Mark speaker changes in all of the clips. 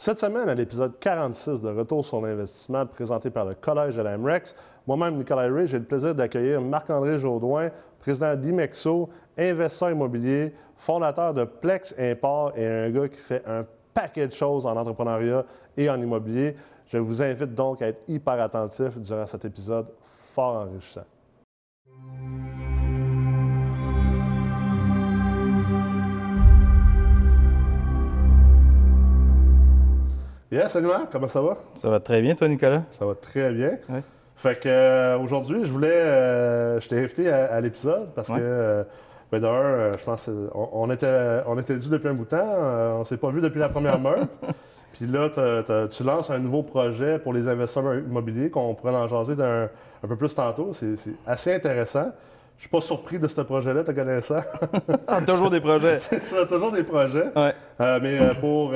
Speaker 1: Cette semaine, à l'épisode 46 de Retour sur l'investissement présenté par le Collège de la MREX, moi-même, Nicolas Ray, j'ai le plaisir d'accueillir Marc-André Jodoin, président d'Imexo, investisseur immobilier, fondateur de Plex Import et un gars qui fait un paquet de choses en entrepreneuriat et en immobilier. Je vous invite donc à être hyper attentif durant cet épisode fort enrichissant. Yes, salut Marc, comment ça va?
Speaker 2: Ça va très bien, toi, Nicolas?
Speaker 1: Ça va très bien.
Speaker 2: Oui.
Speaker 1: Fait que aujourd'hui, je t'ai invité à l'épisode parce que, d'ailleurs, je pense qu'on était dû depuis un bout de temps, on s'est pas vu depuis la première meurtre. Puis là, tu lances un nouveau projet pour les investisseurs immobiliers qu'on pourrait en jaser un peu plus tantôt. C'est assez intéressant. Je suis pas surpris de ce projet-là, te connaissant.
Speaker 2: Toujours des projets.
Speaker 1: C'est ça, toujours des projets.
Speaker 2: Ouais.
Speaker 1: Mais pour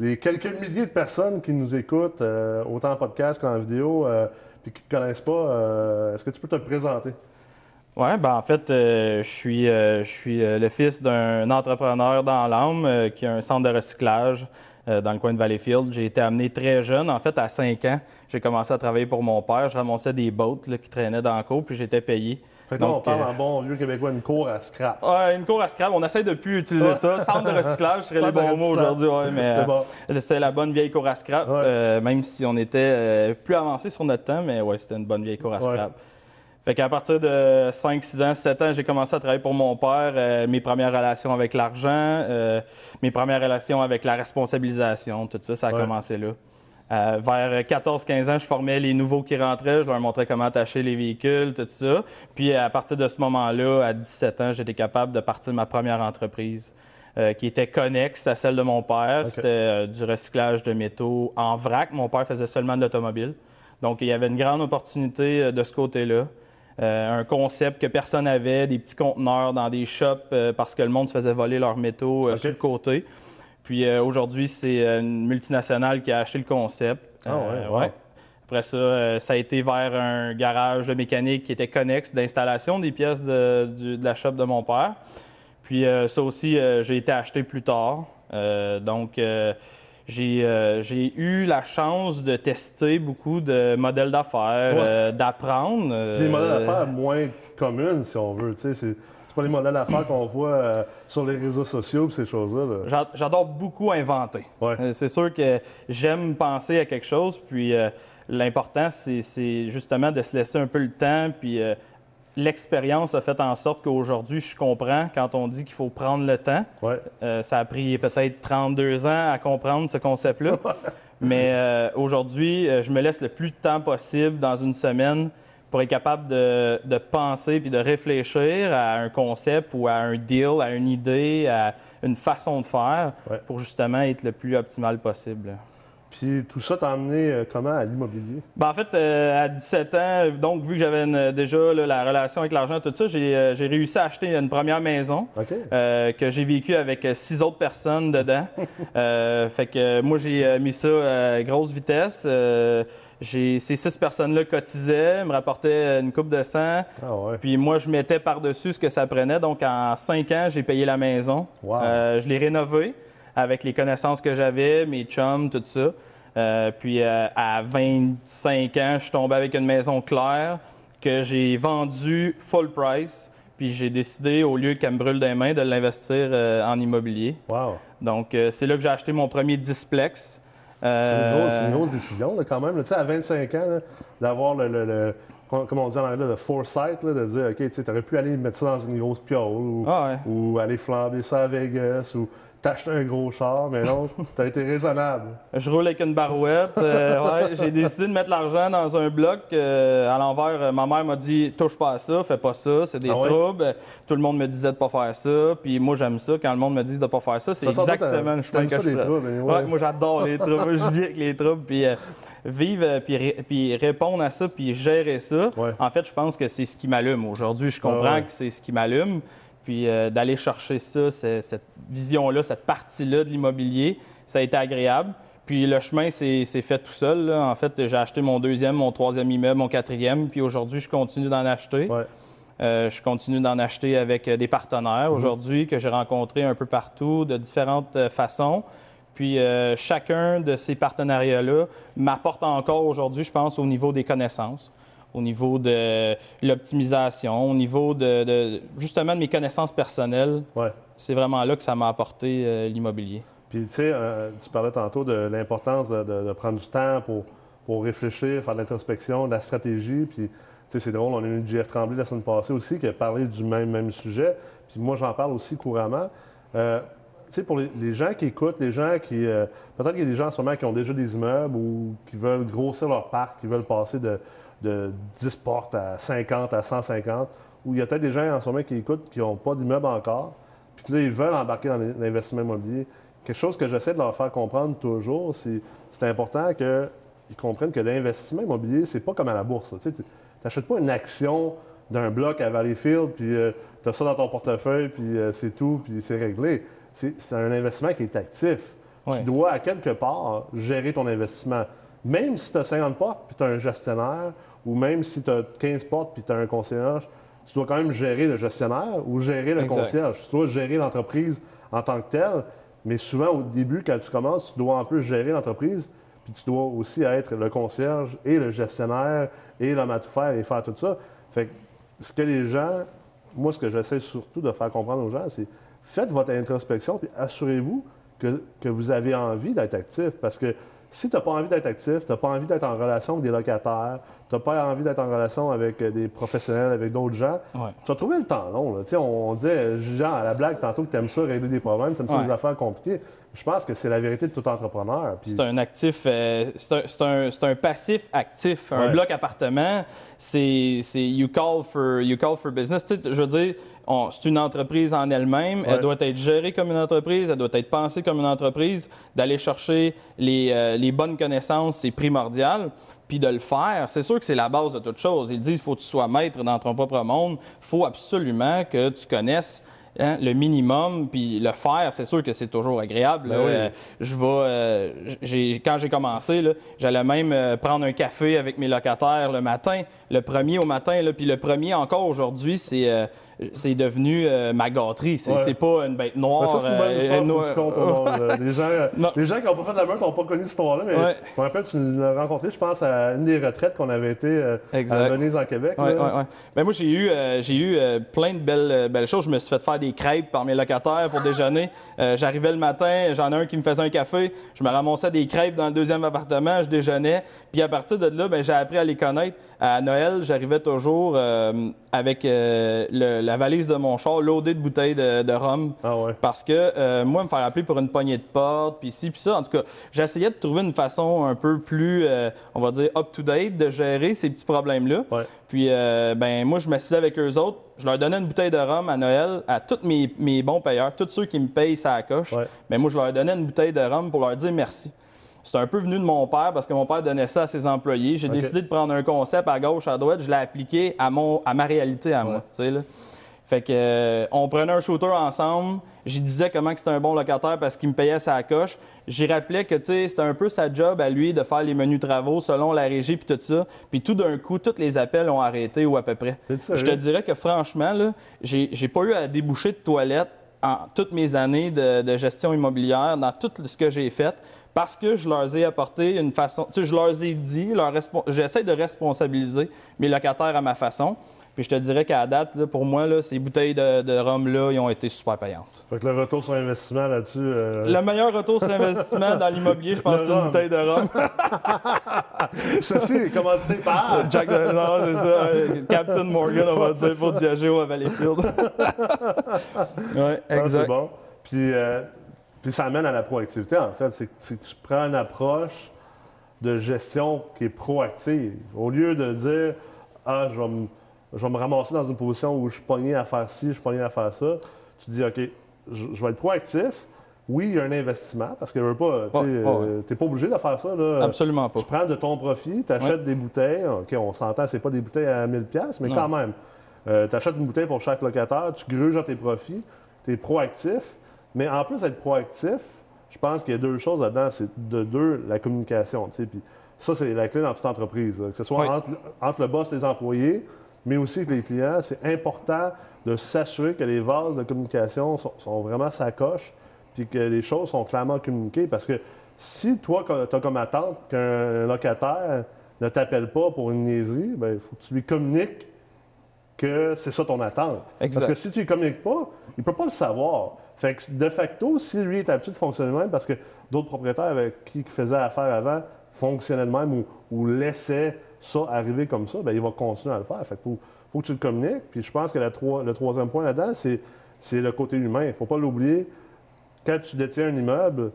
Speaker 1: les quelques milliers de personnes qui nous écoutent, autant en podcast qu'en vidéo, puis qui ne te connaissent pas, est-ce que tu peux te présenter?
Speaker 2: Oui, en fait, je suis le fils d'un entrepreneur dans l'âme qui a un centre de recyclage dans le coin de Valleyfield. J'ai été amené très jeune. En fait, à 5 ans, j'ai commencé à travailler pour mon père. Je ramassais des bottes qui traînaient dans la cour, puis j'étais payé.
Speaker 1: Fait que là, on parle en bon vieux québécois, une cour à scrap.
Speaker 2: Oui, une cour à scrap. On essaie de plus utiliser ça. Centre de recyclage serait les bons mots aujourd'hui. Ouais, mais c'est la bonne vieille cour à scrap, même si on était plus avancé sur notre temps, mais ouais, c'était une bonne vieille cour à scrap. Fait qu'à partir de 5, 6 ans, 7 ans, j'ai commencé à travailler pour mon père, mes premières relations avec l'argent, mes premières relations avec la responsabilisation, tout ça, ça a commencé là. Vers 14-15 ans, je formais les nouveaux qui rentraient, je leur montrais comment attacher les véhicules, tout ça. Puis à partir de ce moment-là, à 17 ans, j'étais capable de partir de ma première entreprise qui était connexe à celle de mon père. Okay. C'était du recyclage de métaux en vrac. Mon père faisait seulement de l'automobile. Donc, il y avait une grande opportunité de ce côté-là. Un concept que personne n'avait, des petits conteneurs dans des shops parce que le monde se faisait voler leurs métaux sur le côté. Puis aujourd'hui, c'est une multinationale qui a acheté le concept. Ouais. Après ça, ça a été vers un garage de mécanique qui était connexe d'installation des pièces de la shop de mon père. Puis ça aussi, j'ai été acheté plus tard. J'ai eu la chance de tester beaucoup de modèles d'affaires, d'apprendre.
Speaker 1: Des modèles d'affaires moins communs, si on veut. C'est pas les modèles d'affaires qu'on voit sur les réseaux sociaux et ces choses-là.
Speaker 2: J'adore beaucoup inventer.
Speaker 1: Ouais.
Speaker 2: C'est sûr que j'aime penser à quelque chose, puis l'important, c'est justement de se laisser un peu le temps, puis l'expérience a fait en sorte qu'aujourd'hui, je comprends quand on dit qu'il faut prendre le temps.
Speaker 1: Ouais.
Speaker 2: Ça a pris peut-être 32 ans à comprendre ce concept-là. Mais aujourd'hui, je me laisse le plus de temps possible dans une semaine pour être capable de penser puis de réfléchir à un concept ou à un deal, à une idée, à une façon de faire pour justement être le plus optimal possible.
Speaker 1: Puis tout ça t'a amené comment à l'immobilier?
Speaker 2: En fait, à 17 ans, donc vu que j'avais déjà la relation avec l'argent, tout ça, j'ai réussi à acheter une première maison que j'ai vécue avec 6 autres personnes dedans. Fait que moi, j'ai mis ça à grosse vitesse. Ces 6 personnes-là cotisaient, me rapportaient une coupe de 100. Puis moi, je mettais par-dessus ce que ça prenait. Donc, en 5 ans, j'ai payé la maison.
Speaker 1: Wow.
Speaker 2: Je l'ai rénovée avec les connaissances que j'avais, mes chums, tout ça. Puis à 25 ans, je suis tombé avec une maison claire que j'ai vendue full price. Puis j'ai décidé, au lieu qu'elle me brûle des mains, de l'investir en immobilier.
Speaker 1: Wow.
Speaker 2: Donc c'est là que j'ai acheté mon premier Displex.
Speaker 1: C'est une grosse décision là, quand même. Tu sais, à 25 ans, d'avoir comme on dit en anglais, le foresight, là, de dire, OK, tu aurais pu aller mettre ça dans une grosse piole ou aller flamber ça à Vegas ou t'acheter un gros char, mais non, t'as été raisonnable.
Speaker 2: Je roule avec une barouette. J'ai décidé de mettre l'argent dans un bloc. À l'envers, ma mère m'a dit « Touche pas à ça, fais pas ça, c'est des troubles. » Tout le monde me disait de pas faire ça. Puis moi, j'aime ça. Quand le monde me dit de pas faire ça, c'est exactement le chemin que je fais. Moi, j'adore les troubles. Moi, je vis avec les troubles. Puis vivre, puis répondre à ça, puis gérer ça. En fait, je pense que c'est ce qui m'allume. Aujourd'hui, je comprends que c'est ce qui m'allume. Puis d'aller chercher ça, cette vision-là, cette partie-là de l'immobilier, ça a été agréable. Puis le chemin, c'est fait tout seul, là. En fait, j'ai acheté mon 2e, mon 3e immeuble, mon 4e, puis aujourd'hui, je continue d'en acheter. Je continue d'en acheter avec des partenaires aujourd'hui que j'ai rencontrés un peu partout, de différentes façons. Puis chacun de ces partenariats-là m'apporte encore aujourd'hui, je pense, au niveau des connaissances, au niveau de l'optimisation, au niveau justement de mes connaissances personnelles.
Speaker 1: Ouais.
Speaker 2: C'est vraiment là que ça m'a apporté l'immobilier.
Speaker 1: Puis tu sais, tu parlais tantôt de l'importance de prendre du temps pour réfléchir, faire de l'introspection, de la stratégie. Puis tu sais, c'est drôle, on a eu Jeff Tremblay la semaine passée aussi qui a parlé du même sujet. Puis moi, j'en parle aussi couramment. Tu sais, pour les gens qui écoutent, les gens qui... peut-être qu'il y a des gens en ce moment qui ont déjà des immeubles ou qui veulent grossir leur parc, qui veulent passer de 10 portes à 50, à 150, ou il y a peut-être des gens en ce moment qui écoutent qui n'ont pas d'immeuble encore, puis que là, ils veulent embarquer dans l'investissement immobilier. Quelque chose que j'essaie de leur faire comprendre toujours, c'est important qu'ils comprennent que l'investissement immobilier, c'est pas comme à la bourse. Tu n'achètes pas une action d'un bloc à Valleyfield, puis tu as ça dans ton portefeuille, puis c'est tout, puis c'est réglé. C'est un investissement qui est actif. Ouais. Tu dois, à quelque part, gérer ton investissement. Même si tu as 50 portes, puis tu as un gestionnaire, ou même si tu as 15 portes, puis tu as un concierge, tu dois quand même gérer le gestionnaire ou gérer le concierge. Tu dois gérer l'entreprise en tant que telle, mais souvent, au début, quand tu commences, tu dois en plus gérer l'entreprise, puis tu dois aussi être le concierge et le gestionnaire et l'homme à tout faire et faire tout ça. Fait que ce que les gens, moi, ce que j'essaie surtout de faire comprendre aux gens, c'est faites votre introspection, puis assurez-vous que vous avez envie d'être actif, parce que si tu n'as pas envie d'être actif, tu n'as pas envie d'être en relation avec des locataires, tu n'as pas envie d'être en relation avec des professionnels, avec d'autres gens, tu vas trouver le temps long. Là. On disait, genre, à la blague tantôt que tu aimes ça, régler des problèmes, tu aimes ça des affaires compliquées. Je pense que c'est la vérité de tout entrepreneur. Puis...
Speaker 2: C'est un actif, c'est un passif actif. Un bloc appartement, c'est you call for business. Tu sais, je veux dire, c'est une entreprise en elle-même. Elle doit être gérée comme une entreprise, elle doit être pensée comme une entreprise. D'aller chercher les bonnes connaissances, c'est primordial. Puis de le faire, c'est sûr que c'est la base de toute chose. Il dit, il faut que tu sois maître dans ton propre monde. Il faut absolument que tu connaisses le minimum, puis le faire, c'est sûr que c'est toujours agréable. Quand j'ai commencé, j'allais même prendre un café avec mes locataires le matin, le premier au matin, puis le premier encore aujourd'hui, c'est devenu ma gâterie. C'est pas une bête noire.
Speaker 1: Ça, c'est une bonne histoire, faut que tu comptes au monde. Les gens qui n'ont pas fait de la meute n'ont pas connu cette histoire-là, mais je me rappelle, tu l'as rencontré, je pense, à une des retraites qu'on avait été à Venise, en Québec.
Speaker 2: Ben, moi, j'ai eu plein de belles choses. Je me suis fait faire des crêpes par mes locataires pour déjeuner. J'arrivais le matin, j'en ai un qui me faisait un café, je me ramassais des crêpes dans le deuxième appartement, je déjeunais. Puis à partir de là, ben, j'ai appris à les connaître. À Noël, j'arrivais toujours avec la valise de mon char loadée de bouteilles de rhum. Parce que moi, me faire appeler pour une poignée de porte, puis ci, puis ça. En tout cas, j'essayais de trouver une façon un peu plus, on va dire, up-to-date de gérer ces petits problèmes-là. Puis, ben moi, je m'assisais avec eux autres. Je leur donnais une bouteille de rhum à Noël à tous mes bons payeurs, tous ceux qui me payent ça coche. Mais moi, je leur donnais une bouteille de rhum pour leur dire merci. C'est un peu venu de mon père parce que mon père donnait ça à ses employés. J'ai décidé de prendre un concept à gauche, à droite. Je l'ai appliqué à ma réalité à moi. Là. Fait que on prenait un shooter ensemble. J'y disais comment c'était un bon locataire parce qu'il me payait sa coche. J'y rappelais que c'était un peu sa job à lui de faire les menus travaux selon la régie puis tout ça. Puis tout d'un coup, tous les appels ont arrêté ou à peu près. Je te dirais que franchement, là, j'ai pas eu à déboucher de toilette en toutes mes années de gestion immobilière, dans tout ce que j'ai fait, parce que je leur ai apporté une façon... Tu sais, je leur ai dit, j'essaie de responsabiliser mes locataires à ma façon. Puis je te dirais qu'à la date, là, pour moi, là, ces bouteilles de rhum-là, ils ont été super payantes.
Speaker 1: Fait que le retour sur investissement là-dessus...
Speaker 2: Le meilleur retour sur investissement dans l'immobilier, je pense, c'est une bouteille de rhum.
Speaker 1: Ceci est commandité par...
Speaker 2: Jack non, c'est ça. Captain Morgan, on va dire, pour Diageo à Valleyfield. Oui, exact.
Speaker 1: C'est bon. Puis ça amène à la proactivité, en fait. C'est que tu prends une approche de gestion qui est proactive. Au lieu de dire « Ah, je vais me ramasser dans une position où je suis pogné à faire ci, je suis pogné à faire ça », tu dis « OK, je vais être proactif. Oui, il y a un investissement, parce que tu n'es pas obligé de faire ça. Là.
Speaker 2: Absolument pas.
Speaker 1: Tu prends de ton profit, tu achètes des bouteilles. OK, on s'entend, c'est pas des bouteilles à 1000$, mais quand même. Tu achètes une bouteille pour chaque locataire, tu gruges tes profits, tu es proactif. Mais en plus d'être proactif, je pense qu'il y a deux choses là-dedans. C'est la communication. Puis ça, c'est la clé dans toute entreprise. Là. Que ce soit entre le boss et les employés, mais aussi avec les clients, c'est important de s'assurer que les vases de communication sont vraiment sa coche, puis que les choses sont clairement communiquées. Parce que si toi, tu as comme attente qu'un locataire ne t'appelle pas pour une niaiserie, bien, il faut que tu lui communiques que c'est ça ton attente.
Speaker 2: Exact.
Speaker 1: Parce que si tu lui communiques pas, il ne peut pas le savoir. Fait que de facto, si lui est habitué de fonctionner de même, parce que d'autres propriétaires avec qui il faisait affaire avant fonctionnaient de même ou laissaient ça arriver comme ça, bien, il va continuer à le faire. Fait que faut que tu le communiques. Puis je pense que le troisième point là-dedans, c'est le côté humain. Il ne faut pas l'oublier. Quand tu détiens un immeuble,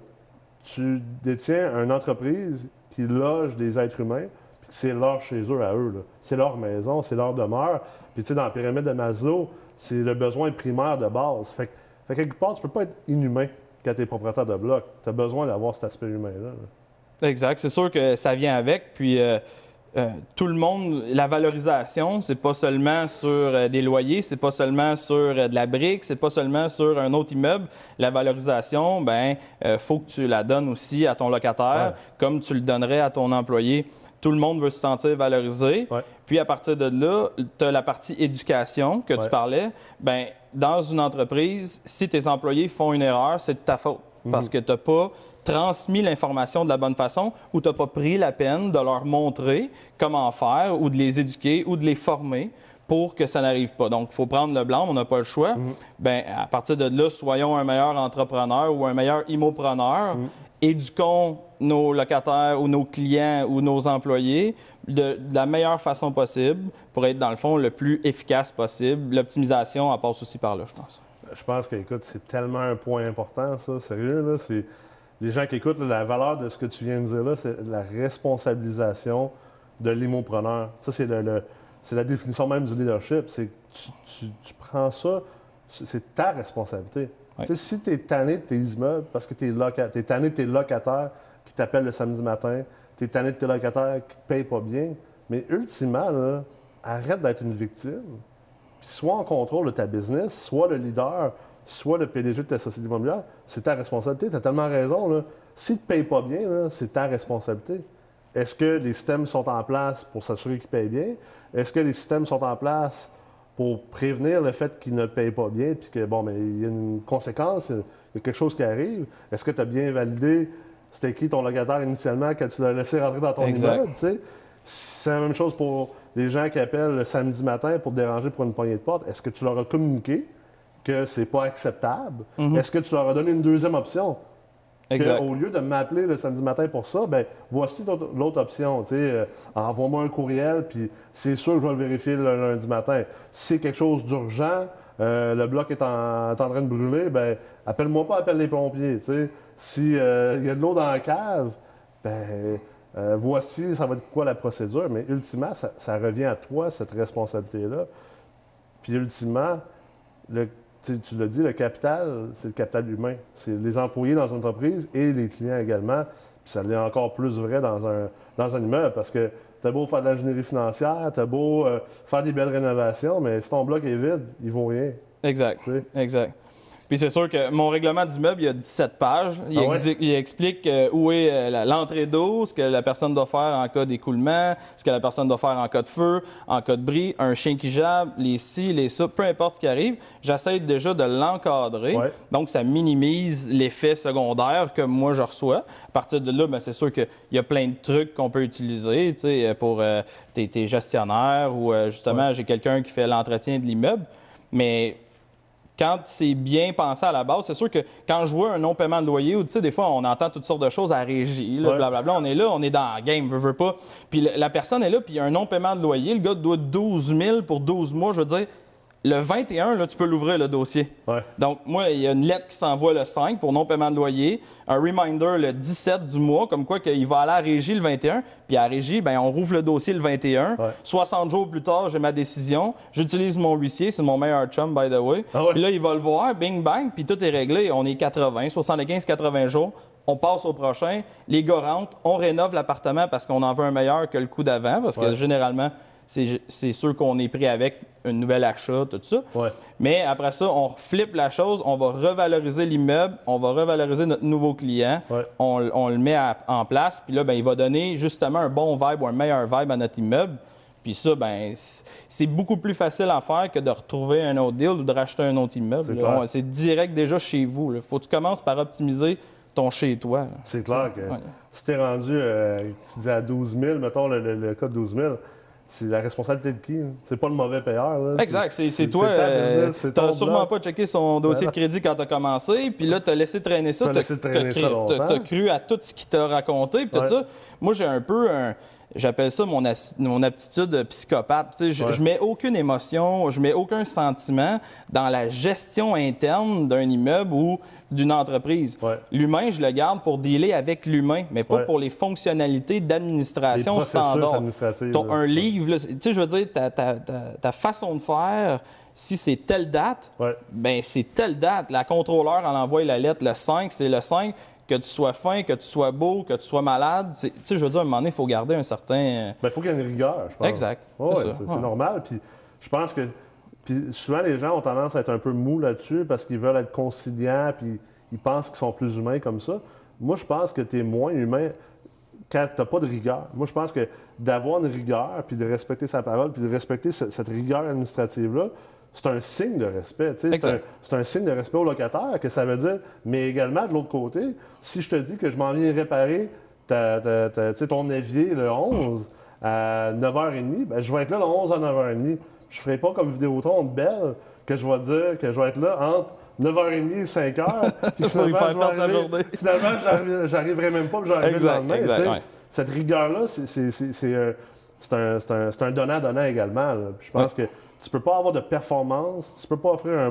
Speaker 1: tu détiens une entreprise qui loge des êtres humains, puis que c'est leur chez eux à eux. Là. C'est leur maison, c'est leur demeure. Puis tu sais, dans la pyramide de Maslow, c'est le besoin primaire de base. Fait quelque part, tu peux pas être inhumain quand tu es propriétaire de bloc. Tu as besoin d'avoir cet aspect humain-là. Là.
Speaker 2: Exact. C'est sûr que ça vient avec. Puis tout le monde, la valorisation, c'est pas seulement sur des loyers, c'est pas seulement sur de la brique, c'est pas seulement sur un autre immeuble. La valorisation, ben, faut que tu la donnes aussi à ton locataire, comme tu le donnerais à ton employé. Tout le monde veut se sentir valorisé. Ouais. Puis à partir de là, tu as la partie éducation que tu parlais. Bien, dans une entreprise, si tes employés font une erreur, c'est de ta faute. Parce que tu n'as pas transmis l'information de la bonne façon ou tu n'as pas pris la peine de leur montrer comment faire ou de les éduquer ou de les former pour que ça n'arrive pas. Donc, il faut prendre le blanc, on n'a pas le choix. Bien, à partir de là, soyons un meilleur entrepreneur ou un meilleur immopreneur. Éduquons nos locataires ou nos clients ou nos employés de la meilleure façon possible pour être, dans le fond, le plus efficace possible. L'optimisation, elle passe aussi par là, je pense.
Speaker 1: Je pense que, écoute, c'est tellement un point important, ça. Sérieux, là. C'est... Les gens qui écoutent, là, la valeur de ce que tu viens de dire là, c'est la responsabilisation de l'immopreneur. Ça, c'est c'est la définition même du leadership. C'est que tu prends ça, c'est ta responsabilité. Ouais. Si tu es tanné de tes immeubles parce que tu es tanné de tes locataires qui t'appellent le samedi matin, tu es tanné de tes locataires qui ne te payent pas bien, mais ultimement, là, arrête d'être une victime. Puis sois en contrôle de ta business, soit le leader, soit le PDG de ta société immobilière, c'est ta responsabilité. Tu as tellement raison. Là. Si tu ne payes pas bien, là, c'est ta responsabilité. Est-ce que les systèmes sont en place pour s'assurer qu'ils payent bien? Est-ce que les systèmes sont en place pour prévenir le fait qu'ils ne payent pas bien, puis que, bon, mais il y a une conséquence, il y a quelque chose qui arrive? Est-ce que tu as bien validé c'était qui ton locataire initialement quand tu l'as laissé rentrer dans ton immeuble? T'sais? C'est la même chose pour les gens qui appellent le samedi matin pour te déranger pour une poignée de porte. Est-ce que tu leur as communiqué que c'est pas acceptable? Est-ce que tu leur as donné une deuxième option? Au lieu de m'appeler le samedi matin pour ça, ben voici l'autre option. Envoie-moi un courriel, puis c'est sûr que je vais le vérifier le lundi matin. Si c'est quelque chose d'urgent, le bloc est en train de brûler, ben appelle-moi pas, appelle les pompiers. S'il y a de l'eau dans la cave, ben voici, ça va être quoi la procédure. Mais ultimement, ça revient à toi, cette responsabilité-là. Puis ultimement, tu l'as dit, le capital, c'est le capital humain. C'est les employés dans une entreprise et les clients également. Puis ça l'est encore plus vrai dans un immeuble parce que t'as beau faire de l'ingénierie financière, t'as beau faire des belles rénovations, mais si ton bloc est vide, il vaut rien.
Speaker 2: Exact. Exact. Puis c'est sûr que mon règlement d'immeuble, il y a 17 pages. Il explique où est l'entrée d'eau, ce que la personne doit faire en cas d'écoulement, ce que la personne doit faire en cas de feu, en cas de bris, un chien qui jappe, les ci, les ça, peu importe ce qui arrive. J'essaie déjà de l'encadrer. Ouais. Donc, ça minimise l'effet secondaire que moi, je reçois. À partir de là, bien, c'est sûr qu'il y a plein de trucs qu'on peut utiliser pour tes gestionnaires ou justement, j'ai quelqu'un qui fait l'entretien de l'immeuble. Mais quand c'est bien pensé à la base, c'est sûr que quand je vois un non-paiement de loyer, ou tu sais, des fois, on entend toutes sortes de choses à régie, blablabla, on est là, on est dans la game, veut pas. Puis la personne est là, puis il y a un non-paiement de loyer, le gars doit 12 000 pour 12 mois, je veux dire, le 21, là, tu peux l'ouvrir, le dossier. Ouais. Donc, moi, il y a une lettre qui s'envoie le 5 pour non-paiement de loyer, un reminder le 17 du mois, comme quoi qu'il va aller à la régie le 21, puis à la régie, bien, on rouvre le dossier le 21. Ouais. 60 jours plus tard, j'ai ma décision. J'utilise mon huissier, c'est mon meilleur chum, by the way. Ah ouais. Puis là, il va le voir, bing, bang, puis tout est réglé. On est 80, 75, 80 jours. On passe au prochain. Les gars rentrent, on rénove l'appartement parce qu'on en veut un meilleur que le coup d'avant, parce que généralement, c'est sûr qu'on est pris avec un nouvel achat, tout ça. Ouais. Mais après ça, on flippe la chose, on va revaloriser l'immeuble, on va revaloriser notre nouveau client, on le met en place, puis là, bien, il va donner justement un bon vibe ou un meilleur vibe à notre immeuble. Puis ça, ben c'est beaucoup plus facile à faire que de retrouver un autre deal ou de racheter un autre immeuble. C'est direct déjà chez vous. Il faut que tu commences par optimiser ton chez-toi.
Speaker 1: C'est clair que si tu es rendu, tu dis à 12 000, mettons le cas de 12 000, c'est la responsabilité de qui? C'est pas le mauvais payeur. Là.
Speaker 2: Exact. C'est toi. Tu n'as sûrement pas checké son dossier de crédit quand tu as commencé, puis là, tu as laissé traîner ça. Tu as cru à tout ce qu'il t'a raconté, puis tout ça. Moi, j'ai un peu j'appelle ça mon aptitude psychopathe. Je mets aucune émotion, je mets aucun sentiment dans la gestion interne d'un immeuble ou d'une entreprise. L'humain, je le garde pour dealer avec l'humain, mais pas pour les fonctionnalités d'administration standard. Un livre, je veux dire, ta façon de faire, si c'est telle date, ben c'est telle date. La contrôleur en envoie la lettre le 5, c'est le 5. Que tu sois fin, que tu sois beau, que tu sois malade, je veux dire, à un moment donné, il faut garder un certain...
Speaker 1: Bien, il faut qu'il y ait une rigueur, je pense.
Speaker 2: Exact.
Speaker 1: C'est normal. Puis je pense que... Puis souvent, les gens ont tendance à être un peu mous là-dessus parce qu'ils veulent être conciliants, puis ils pensent qu'ils sont plus humains comme ça. Moi, je pense que tu es moins humain quand tu n'as pas de rigueur. Moi, je pense que d'avoir une rigueur, puis de respecter sa parole, puis de respecter cette rigueur administrative-là, c'est un signe de respect. C'est un signe de respect au locataire que ça veut dire. Mais également, de l'autre côté, si je te dis que je m'en viens réparer ton évier le 11 à 9h30, ben, je vais être là le 11 à 9h30. Je ne ferai pas comme Vidéotron belle que je vais dire que je vais être là entre 9h30 et 5h. Puis finalement, j'arriverai même pas, puis j'arriverai le lendemain. Cette rigueur-là, c'est un donnant-donnant également. Je pense que tu peux pas avoir de performance, tu peux pas offrir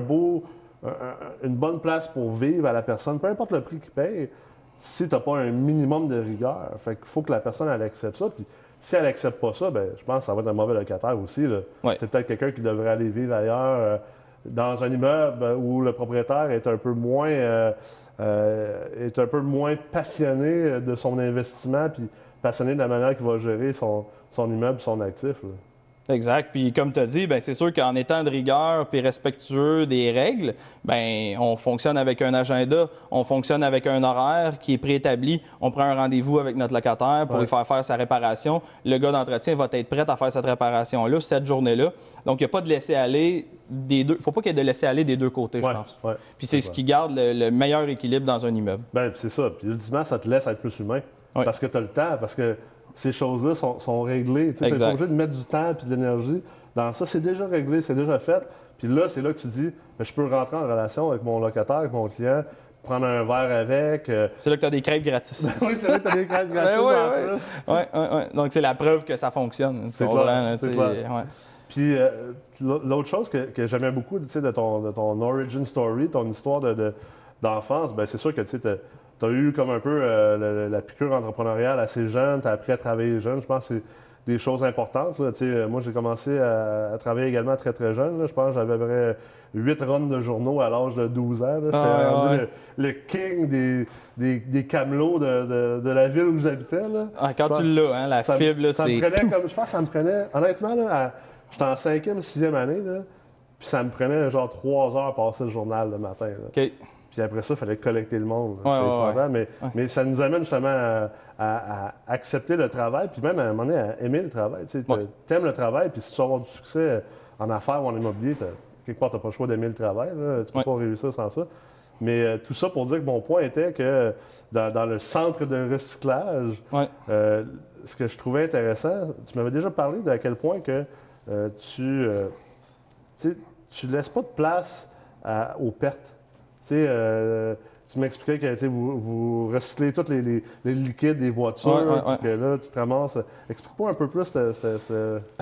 Speaker 1: une bonne place pour vivre à la personne, peu importe le prix qu'il paye, si tu n'as pas un minimum de rigueur. Fait qu'il faut que la personne, elle accepte ça. Puis si elle n'accepte pas ça, ben, je pense que ça va être un mauvais locataire aussi. C'est peut-être quelqu'un qui devrait aller vivre ailleurs, dans un immeuble où le propriétaire est un peu moins passionné de son investissement, puis passionné de la manière qu'il va gérer son immeuble, son actif. Là.
Speaker 2: Exact. Puis comme tu as dit, c'est sûr qu'en étant de rigueur et respectueux des règles, on fonctionne avec un agenda, on fonctionne avec un horaire qui est préétabli. On prend un rendez-vous avec notre locataire pour lui faire sa réparation. Le gars d'entretien va être prêt à faire cette réparation-là, cette journée-là. Donc, il n'y a pas de laisser-aller des deux. Il ne faut pas qu'il y ait de laisser-aller des deux côtés, je pense. Puis c'est ce qui garde le meilleur équilibre dans un immeuble.
Speaker 1: Bien, c'est ça. Puis ultimement, ça te laisse être plus humain. Parce que tu as le temps, parce que ces choses-là sont réglées. Tu n'es pas obligé de mettre du temps et de l'énergie dans ça. C'est déjà réglé, c'est déjà fait. Puis là, c'est là que tu dis, je peux rentrer en relation avec mon locataire, avec mon client, prendre un verre avec.
Speaker 2: C'est là que tu as des crêpes gratis.
Speaker 1: Oui, c'est là que tu as des crêpes gratis en plus.
Speaker 2: Oui. Donc, c'est la preuve que ça fonctionne.
Speaker 1: C'est clair. Puis l'autre chose que j'aimais beaucoup de ton origin story, ton histoire d'enfance, c'est sûr que tu as eu comme un peu la piqûre entrepreneuriale assez jeune, tu as appris à travailler jeune. Je pense que c'est des choses importantes. Là. Moi, j'ai commencé à travailler également très, très jeune. Là. Je pense que j'avais à peu près 8 runs de journaux à l'âge de 12 ans. J'étais rendu le king des camelots de la ville où j'habitais.
Speaker 2: Quand tu l'as, la fibre, c'est...
Speaker 1: Je pense que ça me prenait, honnêtement, j'étais en 5e, 6e année, puis ça me prenait genre 3 heures à passer le journal le matin. Puis après ça, il fallait collecter le monde. Mais ça nous amène justement à accepter le travail, puis même à un moment donné à aimer le travail. Tu aimes le travail, puis si tu veux avoir du succès en affaires ou en immobilier, quelque part, tu n'as pas le choix d'aimer le travail. Tu ne peux pas réussir sans ça. Mais tout ça pour dire que mon point était que dans le centre de recyclage, ce que je trouvais intéressant, tu m'avais déjà parlé d'à quel point que tu laisses pas de place aux pertes. Tu m'expliquais que vous recyclez tous les liquides des voitures, que là, tu te ramasses. Explique-moi un peu plus.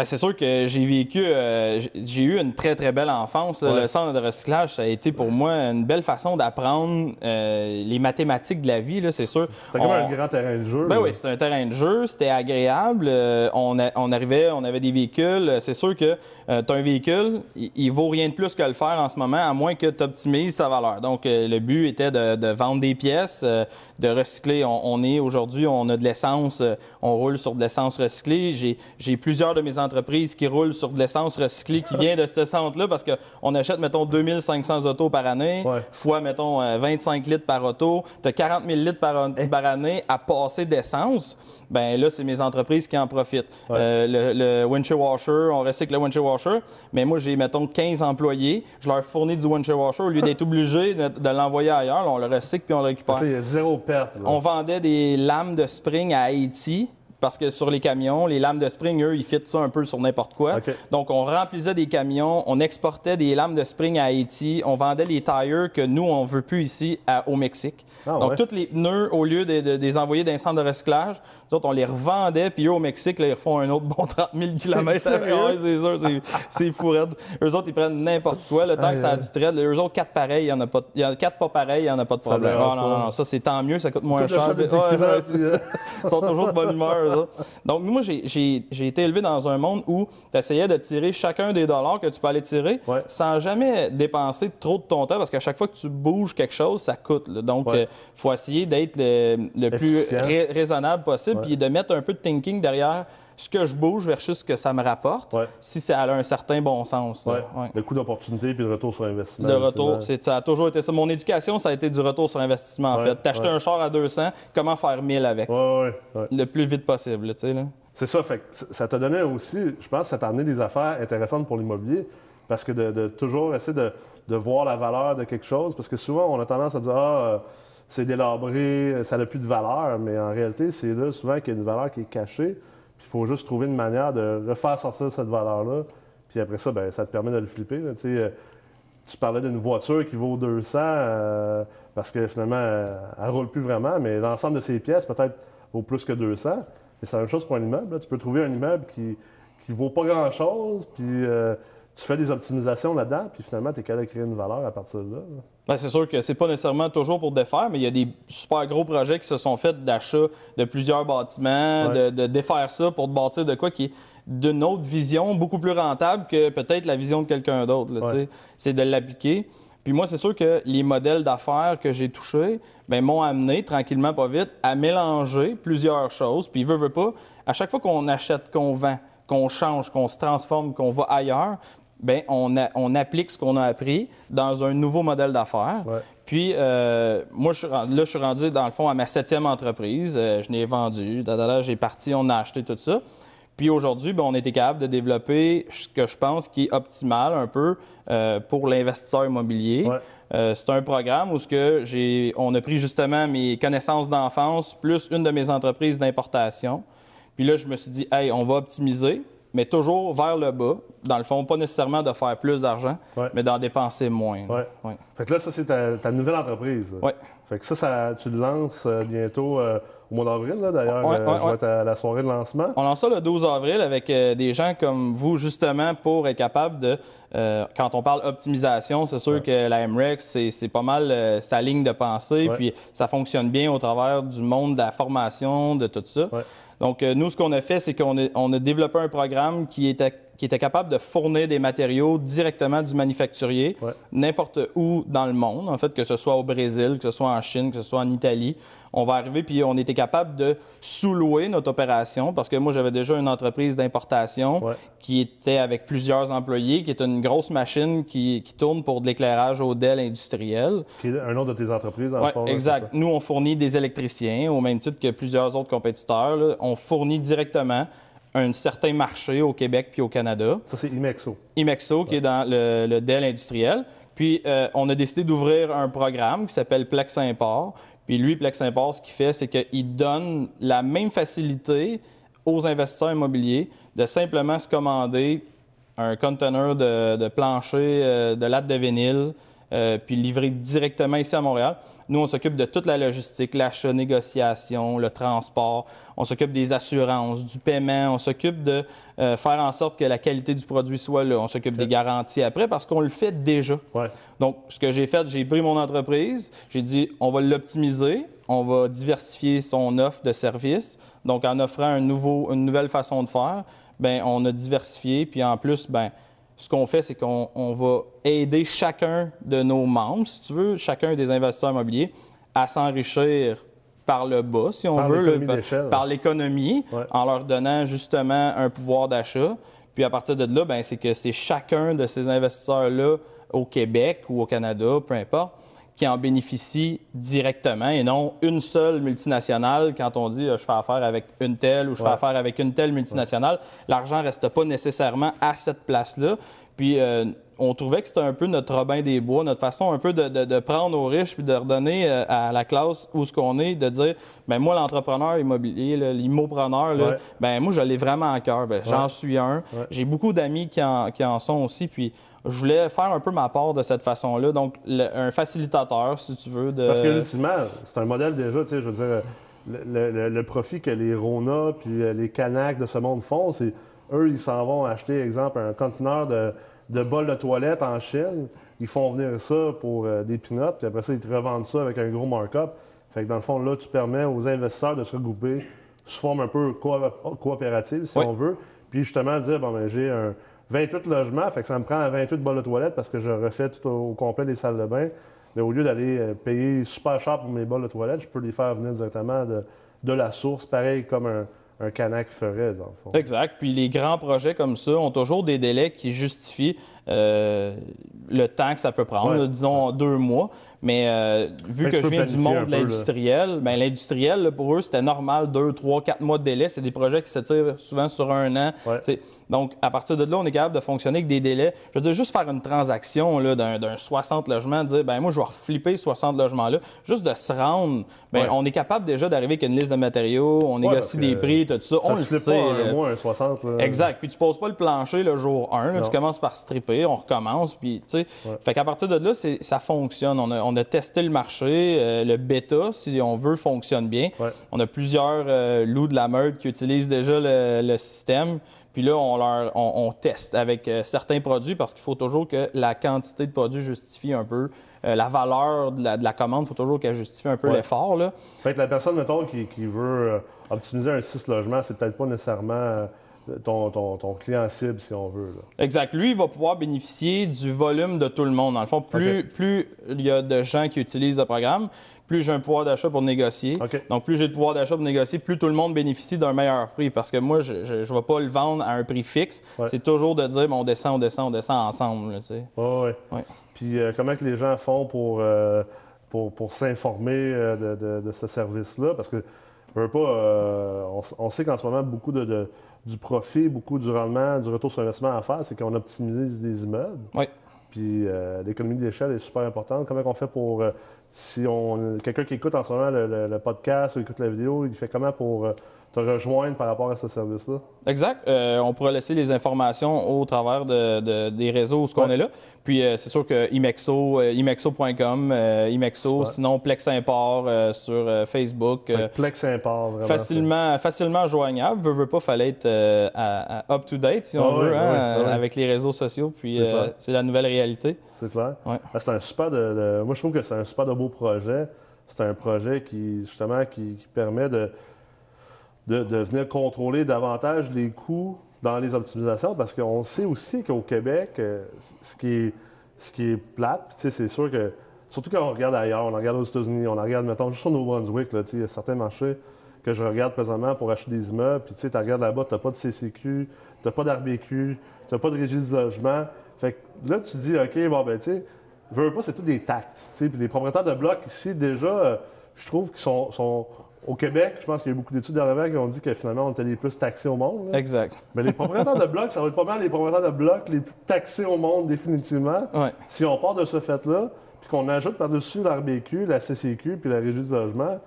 Speaker 2: C'est sûr que j'ai eu une très, très belle enfance. Le centre de recyclage, ça a été pour moi une belle façon d'apprendre les mathématiques de la vie, c'est sûr.
Speaker 1: C'était comme un grand terrain de jeu.
Speaker 2: Oui, c'était un terrain de jeu, c'était agréable. On avait des véhicules. C'est sûr que tu as un véhicule, il vaut rien de plus que le faire en ce moment, à moins que tu optimises sa valeur. Donc, le but était de vendre des pièces, de recycler. Aujourd'hui, on a de l'essence, on roule sur de l'essence recyclée. J'ai plusieurs de mes entreprises qui roulent sur de l'essence recyclée qui vient de ce centre-là parce qu'on achète, mettons, 2500 autos par année, fois, mettons, 25 litres par auto. Tu as 40 000 litres par année à passer d'essence. Bien là, c'est mes entreprises qui en profitent. Le windshield washer, on recycle le windshield washer, mais moi, j'ai, mettons, 15 employés. Je leur fournis du windshield washer. Au lieu d'être obligé de l'envoyer ailleurs, là, on le recycle puis on le récupère.
Speaker 1: Il y a zéro perte. Là.
Speaker 2: On vendait des lames de spring à Haïti. Parce que sur les camions, les lames de spring, eux, ils fitent ça un peu sur n'importe quoi. Donc, on remplissait des camions, on exportait des lames de spring à Haïti, on vendait les tires que nous, on ne veut plus ici au Mexique. Donc, tous les pneus, au lieu de les envoyer dans un centre de recyclage, nous autres, on les revendait, puis eux, au Mexique, là, ils refont un autre bon 30 000 km. C'est sûr, c'est fou raide. Eux autres, ils prennent n'importe quoi. Le temps que ça a du trait, eux autres, 4 pareils, il n'y en a pas. Il y en a 4 pas pareils, il n'y en a pas de problème. Non, ça, c'est tant mieux, ça coûte moins cher. Ils sont toujours de bonne humeur. Donc, moi, j'ai été élevé dans un monde où tu essayais de tirer chacun des dollars que tu peux aller tirer sans jamais dépenser trop de ton temps parce qu'à chaque fois que tu bouges quelque chose, ça coûte. Là. Donc, il faut essayer d'être le plus raisonnable possible puis de mettre un peu de thinking derrière ce que je bouge versus ce que ça me rapporte, si ça a un certain bon sens.
Speaker 1: Le coût d'opportunité puis le retour sur investissement.
Speaker 2: Le retour, ça a toujours été ça. Mon éducation, ça a été du retour sur investissement, en fait. T'acheter un char à 200, comment faire 1000 avec? Le plus vite possible, tu sais.
Speaker 1: C'est ça, fait que ça t'a donné aussi, je pense que ça t'a amené des affaires intéressantes pour l'immobilier, parce que de toujours essayer de voir la valeur de quelque chose, parce que souvent, on a tendance à dire « c'est délabré, ça n'a plus de valeur », mais en réalité, c'est là souvent qu'il y a une valeur qui est cachée. Il faut juste trouver une manière de refaire sortir cette valeur-là. Puis après ça, bien, ça te permet de le flipper. Là. Tu parlais d'une voiture qui vaut 200 parce que finalement, elle ne roule plus vraiment, mais l'ensemble de ses pièces peut-être vaut plus que 200. Mais c'est la même chose pour un immeuble. Là. Tu peux trouver un immeuble qui ne vaut pas grand-chose, puis tu fais des optimisations là-dedans, puis finalement, tu es capable de créer une valeur à partir de là.
Speaker 2: Bien, c'est sûr que c'est pas nécessairement toujours pour défaire, mais il y a des super gros projets qui se sont faits d'achat de plusieurs bâtiments, de défaire ça pour te bâtir de quoi qui est d'une autre vision, beaucoup plus rentable que peut-être la vision de quelqu'un d'autre. C'est de l'appliquer. Puis moi, c'est sûr que les modèles d'affaires que j'ai touchés m'ont amené, tranquillement, pas vite, à mélanger plusieurs choses. Puis veut pas, à chaque fois qu'on achète, qu'on vend, qu'on change, qu'on se transforme, qu'on va ailleurs, bien, on applique ce qu'on a appris dans un nouveau modèle d'affaires. Puis, moi, je suis rendu, dans le fond, à ma 7e entreprise. Je l'ai vendue, j'ai parti, on a acheté tout ça. Puis aujourd'hui, bien, on était capable de développer ce que je pense qui est optimal un peu pour l'investisseur immobilier. C'est un programme où on a pris justement mes connaissances d'enfance plus une de mes entreprises d'importation. Puis là, je me suis dit, hey, on va optimiser, mais toujours vers le bas. Dans le fond, pas nécessairement de faire plus d'argent, mais d'en dépenser moins.
Speaker 1: Fait que là, ça, c'est ta nouvelle entreprise. Fait que ça, tu le lances bientôt au mois d'avril, d'ailleurs. Je vais être à la soirée de lancement. On
Speaker 2: lance ça le 12 avril avec des gens comme vous, justement, pour être capable de... quand on parle optimisation, c'est sûr que la MREX, c'est pas mal sa ligne de pensée, puis ça fonctionne bien au travers du monde de la formation, de tout ça. Donc, nous, ce qu'on a fait, c'est qu'on a développé un programme qui était capable de fournir des matériaux directement du manufacturier, n'importe où dans le monde, en fait, que ce soit au Brésil, que ce soit en Chine, que ce soit en Italie. On va arriver, puis on était capable de sous-louer notre opération, parce que moi, j'avais déjà une entreprise d'importation qui était avec plusieurs employés, qui est une grosse machine qui tourne pour de l'éclairage au DEL industriel.
Speaker 1: Qui est un autre de tes entreprises, dans le fond.
Speaker 2: Exact. Nous, on fournit des électriciens, au même titre que plusieurs autres compétiteurs. Là. On fournit directement un certain marché au Québec puis au Canada.
Speaker 1: Ça, c'est Imexo.
Speaker 2: Imexo, qui est dans le DEL industriel. Puis, on a décidé d'ouvrir un programme qui s'appelle Plex Import. Puis lui, Plex Import, ce qu'il fait, c'est qu'il donne la même facilité aux investisseurs immobiliers de simplement se commander un conteneur de plancher, de latte de vinyle, puis livrer directement ici à Montréal. Nous, on s'occupe de toute la logistique, l'achat, négociation, le transport. On s'occupe des assurances, du paiement. On s'occupe de faire en sorte que la qualité du produit soit là. On s'occupe des garanties après parce qu'on le fait déjà. Donc, ce que j'ai fait, j'ai pris mon entreprise, j'ai dit, on va l'optimiser, on va diversifier son offre de services. Donc, en offrant une nouvelle façon de faire, bien, on a diversifié. Puis en plus, bien, ce qu'on fait, c'est qu'on va aider chacun de nos membres, si tu veux, chacun des investisseurs immobiliers, à s'enrichir par le bas, si on veut, par l'économie, en leur donnant justement un pouvoir d'achat. Puis à partir de là, ben, c'est que c'est chacun de ces investisseurs-là au Québec ou au Canada, peu importe, qui en bénéficie directement et non une seule multinationale. Quand on dit je fais affaire avec une telle ou je fais affaire avec une telle multinationale, l'argent ne reste pas nécessairement à cette place-là. Puis on trouvait que c'était un peu notre Robin des Bois, notre façon un peu de prendre aux riches puis de redonner à la classe où ce qu'on est, de dire, ben moi, l'entrepreneur immobilier, l'immopreneur, ben moi, je l'ai vraiment à cœur. Ben, j'en suis un. J'ai beaucoup d'amis qui en sont aussi, puis je voulais faire un peu ma part de cette façon-là. Donc, un facilitateur, si tu veux.
Speaker 1: Parce que, ultimement, c'est un modèle déjà, tu sais, je veux dire, le profit que les Rona puis les Canac de ce monde font, c'est eux, ils s'en vont acheter, exemple, un conteneur de bol de toilette en Chine. Ils font venir ça pour des peanuts, puis après ça, ils te revendent ça avec un gros markup. Fait que dans le fond, là, tu permets aux investisseurs de se regrouper sous forme un peu coopérative, si on veut. Puis justement, dire, bon, ben j'ai un 28 logements, fait que ça me prend 28 bols de toilette parce que je refais tout au complet les salles de bain. Mais au lieu d'aller payer super cher pour mes bols de toilette, je peux les faire venir directement de la source, pareil comme un Canac ferait, dans le fond.
Speaker 2: Exact. Puis les grands projets comme ça ont toujours des délais qui justifient le temps que ça peut prendre, là, disons 2 mois. Mais vu que je viens du monde de l'industriel, bien, l'industriel, là, pour eux, c'était normal, 2, 3, 4 mois de délai. C'est des projets qui s'étirent souvent sur 1 an. Donc, à partir de là, on est capable de fonctionner avec des délais. Je veux dire, juste faire une transaction d'un 60 logements, dire, bien, moi, je vais reflipper 60 logements-là. Juste de se rendre, bien, on est capable déjà d'arriver avec une liste de matériaux, on négocie des prix, tout ça. On le sait.
Speaker 1: Pas un mois, un 60. Là.
Speaker 2: Exact. Puis tu poses pas le plancher le jour 1. Là, tu commences par stripper, on recommence. Puis, tu sais, fait qu'à partir de là, ça fonctionne. On a testé le marché. Le bêta, si on veut, fonctionne bien. On a plusieurs loups de la meute qui utilisent déjà le système. Puis là, on teste avec certains produits parce qu'il faut toujours que la quantité de produits justifie un peu la valeur de la commande. Il faut toujours qu'elle justifie un peu l'effort. Là.
Speaker 1: Fait que la personne, mettons, qui veut optimiser un 6 logements, c'est peut-être pas nécessairement ton client cible, si on veut. Là.
Speaker 2: Exact. Lui, il va pouvoir bénéficier du volume de tout le monde. Dans le fond, plus il y a de gens qui utilisent le programme, plus j'ai un pouvoir d'achat pour négocier. Donc, plus j'ai de pouvoir d'achat pour négocier, plus tout le monde bénéficie d'un meilleur prix. Parce que moi, je ne vais pas le vendre à un prix fixe. C'est toujours de dire, on descend ensemble. Là, tu sais.
Speaker 1: Puis, comment que les gens font pour s'informer de ce service-là? Parce que, on sait qu'en ce moment, beaucoup du profit, beaucoup du rendement, du retour sur investissement à faire, c'est qu'on optimise des immeubles. Puis l'économie d'échelle est super importante. Comment on fait pour... quelqu'un qui écoute en ce moment le podcast ou écoute la vidéo, il fait comment pour te rejoindre par rapport à ce service-là?
Speaker 2: Exact. On pourra laisser les informations au travers des réseaux où on est là. Puis c'est sûr que imexo.com, Imexo, sinon Plex Import sur Facebook.
Speaker 1: Plex Import, vraiment.
Speaker 2: Facilement joignable. Veut pas, fallait être up-to-date, si on veut, avec les réseaux sociaux. Puis c'est la nouvelle réalité.
Speaker 1: C'est clair. C'est un super moi, je trouve que c'est un super de beau projet. C'est un projet qui, justement, qui permet de venir contrôler davantage les coûts dans les optimisations, parce qu'on sait aussi qu'au Québec, ce qui est plate, c'est sûr que, surtout quand on regarde ailleurs, on regarde aux États-Unis, on regarde, mettons, juste au Nouveau-Brunswick, il y a certains marchés que je regarde présentement pour acheter des immeubles, puis tu regardes là-bas, tu n'as pas de CCQ, tu n'as pas d'RBQ, tu n'as pas de régie de logement. Fait que là, tu te dis, OK, bon, ben, tu sais, veux pas, c'est tout des taxes. Puis les propriétaires de blocs ici, déjà, je trouve qu'ils sont au Québec, je pense qu'il y a eu beaucoup d'études dernièrement qui ont dit que finalement, on était les plus taxés au monde. Là.
Speaker 2: Exact.
Speaker 1: Mais les propriétaires de blocs, ça va être pas mal les propriétaires de blocs les plus taxés au monde, définitivement. Si on part de ce fait-là, puis qu'on ajoute par-dessus l'RBQ, la CCQ, puis la régie du logement,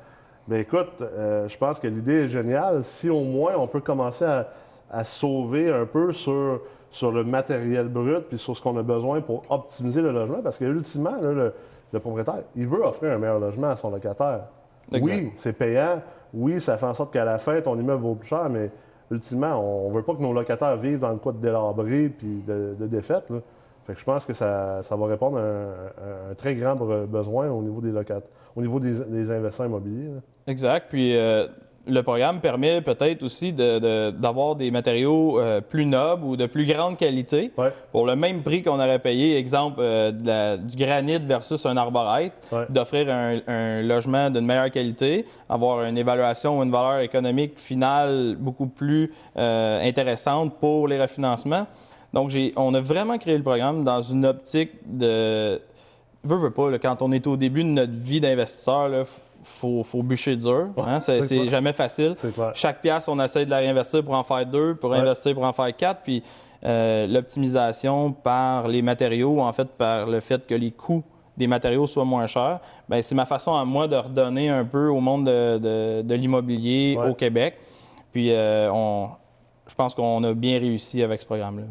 Speaker 1: bien écoute, je pense que l'idée est géniale. Si au moins on peut commencer à sauver un peu sur le matériel brut, puis sur ce qu'on a besoin pour optimiser le logement, parce que ultimement, là, le propriétaire, il veut offrir un meilleur logement à son locataire. Exact. Oui, c'est payant. Oui, ça fait en sorte qu'à la fin, ton immeuble vaut plus cher, mais ultimement, on ne veut pas que nos locataires vivent dans le cas de délabré puis de défaite. Là. Fait que je pense que ça va répondre à un très grand besoin au niveau des investisseurs immobiliers. Là.
Speaker 2: Exact. Puis le programme permet peut-être aussi d'avoir des matériaux plus nobles ou de plus grande qualité pour le même prix qu'on aurait payé, exemple, du granit versus un arborite, d'offrir un logement d'une meilleure qualité, avoir une évaluation ou une valeur économique finale beaucoup plus intéressante pour les refinancements. Donc, on a vraiment créé le programme dans une optique de... Veux pas, là, quand on est au début de notre vie d'investisseur, il faut bûcher dur. Hein? C'est jamais facile. Chaque pièce, on essaie de la réinvestir pour en faire 2, pour investir pour en faire 4. Puis l'optimisation par les matériaux, en fait, par le fait que les coûts des matériaux soient moins chers, bien, c'est ma façon à moi de redonner un peu au monde de l'immobilier au Québec. Puis je pense qu'on a bien réussi avec ce programme-là.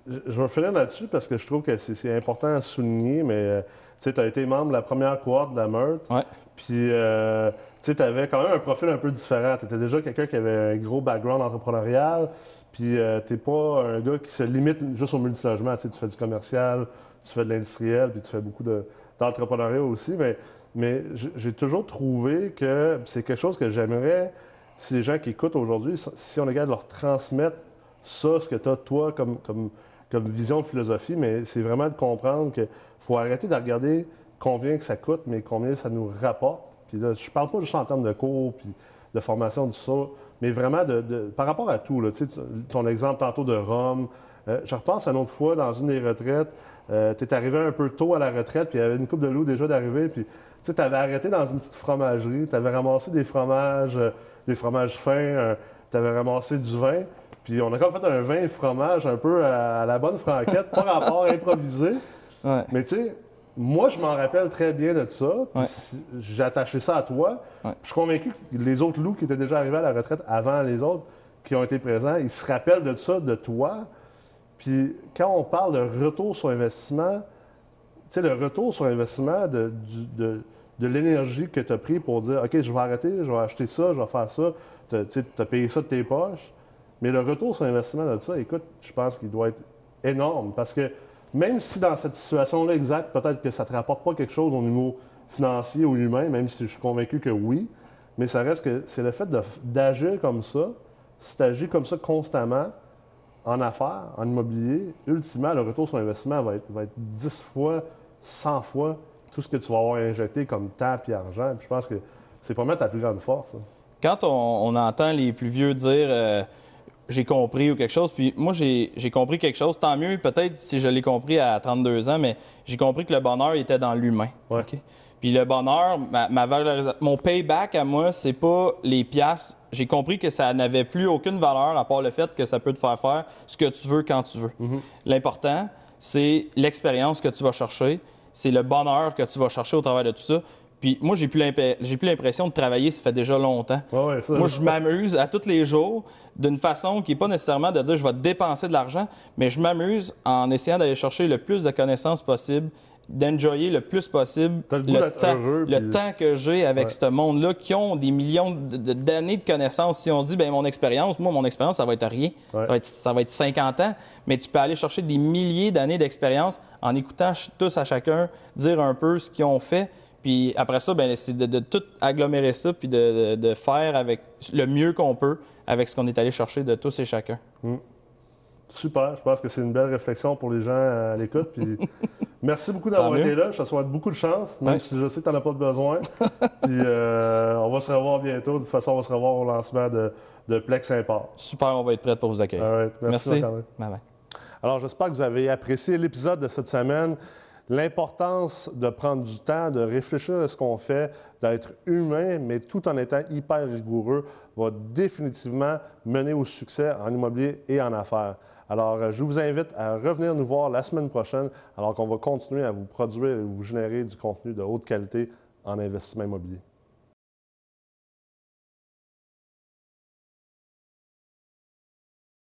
Speaker 1: Je vais finir là-dessus parce que je trouve que c'est important à souligner, mais tu as été membre de la première cohorte de la Meurthe. Puis tu avais quand même un profil un peu différent. Tu étais déjà quelqu'un qui avait un gros background entrepreneurial. Puis tu n'es pas un gars qui se limite juste au multilogement. Tu fais du commercial, tu fais de l'industriel, puis tu fais beaucoup d'entrepreneuriat aussi. Mais j'ai toujours trouvé que c'est quelque chose que j'aimerais, si les gens qui écoutent aujourd'hui, si on est capable de leur transmettre ça, ce que tu as toi comme vision de philosophie, mais c'est vraiment de comprendre qu'il faut arrêter de regarder combien que ça coûte, mais combien ça nous rapporte. Puis là, je parle pas juste en termes de cours puis de formation, tout ça, mais vraiment par rapport à tout. Là, ton exemple tantôt de Rome, je repense à une autre fois dans une des retraites, tu es arrivé un peu tôt à la retraite, puis il y avait une couple de loups déjà d'arriver, puis tu avais arrêté dans une petite fromagerie, tu avais ramassé des fromages fins, tu avais ramassé du vin. Puis on a comme fait un vin et fromage un peu à la bonne franquette, pas rapport improvisé. Mais tu sais, moi, je m'en rappelle très bien de ça. J'ai attaché ça à toi. Je suis convaincu que les autres loups qui étaient déjà arrivés à la retraite avant les autres, qui ont été présents, ils se rappellent de ça, de toi. Puis quand on parle de retour sur investissement, tu sais, le retour sur investissement de l'énergie que tu as pris pour dire « OK, je vais arrêter, je vais acheter ça, je vais faire ça. » Tu as payé ça de tes poches. Mais le retour sur investissement de ça, écoute, je pense qu'il doit être énorme parce que même si dans cette situation-là exacte, peut-être que ça ne te rapporte pas quelque chose au niveau financier ou humain, même si je suis convaincu que oui, mais ça reste que c'est le fait d'agir comme ça. Si tu agis comme ça constamment en affaires, en immobilier, ultimement, le retour sur investissement va être 10 fois, 100 fois tout ce que tu vas avoir injecté comme temps et argent. Puis je pense que c'est pas mal ta plus grande force. Hein.
Speaker 2: Quand on entend les plus vieux dire j'ai compris ou quelque chose. Puis moi, j'ai compris quelque chose. Tant mieux, peut-être si je l'ai compris à 32 ans, mais j'ai compris que le bonheur était dans l'humain. Okay? Puis le bonheur, ma valorisation, mon payback à moi, c'est pas les piastres. J'ai compris que ça n'avait plus aucune valeur à part le fait que ça peut te faire ce que tu veux quand tu veux. L'important, c'est l'expérience que tu vas chercher, c'est le bonheur que tu vas chercher au travers de tout ça. Puis moi, j'ai plus l'impression de travailler, ça fait déjà longtemps. Moi, je m'amuse à tous les jours d'une façon qui n'est pas nécessairement de dire je vais dépenser de l'argent, mais je m'amuse en essayant d'aller chercher le plus de connaissances possible, d'enjoyer le plus possible le temps que j'ai avec ce monde-là qui ont des millions d'années de connaissances. Si on se dit, bien, mon expérience, ça va être rien. Ça va être 50 ans, mais tu peux aller chercher des milliers d'années d'expérience en écoutant tous à chacun dire un peu ce qu'ils ont fait. Puis après ça, bien, c'est de tout agglomérer ça puis de faire avec le mieux qu'on peut avec ce qu'on est allé chercher de tous et chacun.
Speaker 1: Super. Je pense que c'est une belle réflexion pour les gens à l'écoute. Puis merci beaucoup d'avoir été là. Je te souhaite beaucoup de chance, même si je sais que tu n'en as pas besoin. Puis on va se revoir bientôt. De toute façon, on va se revoir au lancement de Plex Import.
Speaker 2: Super, on va être prêts pour vous accueillir.
Speaker 1: All right. Merci.
Speaker 2: Bye-bye.
Speaker 1: Alors, j'espère que vous avez apprécié l'épisode de cette semaine. L'importance de prendre du temps, de réfléchir à ce qu'on fait, d'être humain, mais tout en étant hyper rigoureux, va définitivement mener au succès en immobilier et en affaires. Alors, je vous invite à revenir nous voir la semaine prochaine, alors qu'on va continuer à vous produire et vous générer du contenu de haute qualité en investissement immobilier.